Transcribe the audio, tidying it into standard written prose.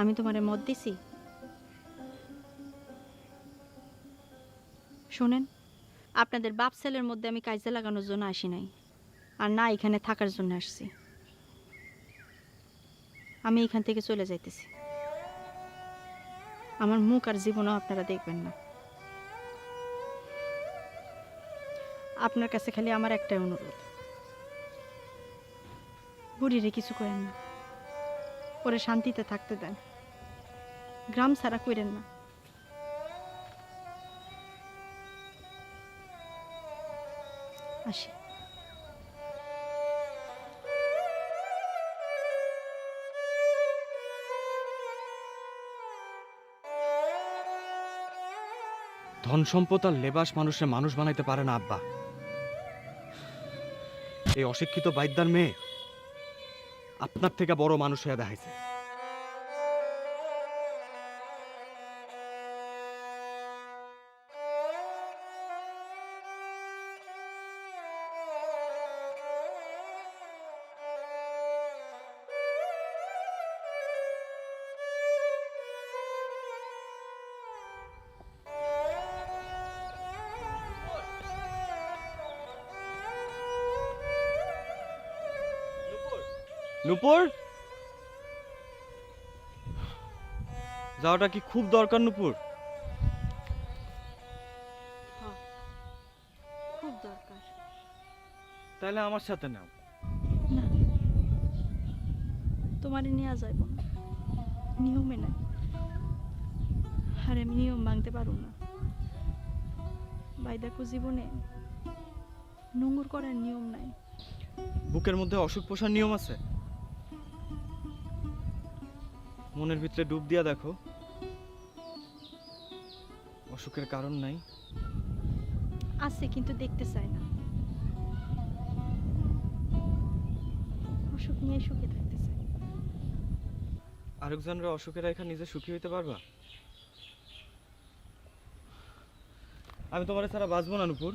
আমি তোমারে মত দিছি? শোনেন, আপনাদের বাপ ছেলের মধ্যে আমি কাজে লাগানোর জন্য আসি নাই, আর না এখানে থাকার জন্য আসছি। আমি এখান থেকে চলে যাইতেছি। আমার মুখ আর জীবনও আপনারা দেখবেন না। আপনার কাছে খালি আমার একটাই অনুরোধ, বুড়িরে কিছু করেন না, ওরে শান্তিতে থাকতে দেন, গ্রাম ছাড়া করেন না। আসি। ধন সম্পদ আর লেবাস মানুষের মানুষ বানাইতে পারে না আব্বা। এই অশিক্ষিত বাইদ্যার মেয়ে আপনার থেকে বড় মানুষ হয়ে দেখাইছে। নূপুর, যাওয়াটা কি খুব দরকার নূপুর? খুব দরকার। তাহলে আমার সাথে নাও। না, তোমারে নেওয়া যাইব না, নিয়মে নাই, আর আমি নিয়ম ভাঙতে পারব না। বাইদাকু জীবনে নোংর করার নিয়ম নাই। বুকের মধ্যে অসুখ পোষার নিয়ম আছে। মনের ভিতরে ডুব দিয়া দেখো, অসুখের কারণ নাই। আছে কিন্তু দেখতে চায় না। অসুখ নিয়ে সুখে থাকতে চায়। আরেকজনের অসুখে রেখা নিজে সুখী হইতে পারবা? আমি তোমার ছাড়া বাঁচবো না নূপুর।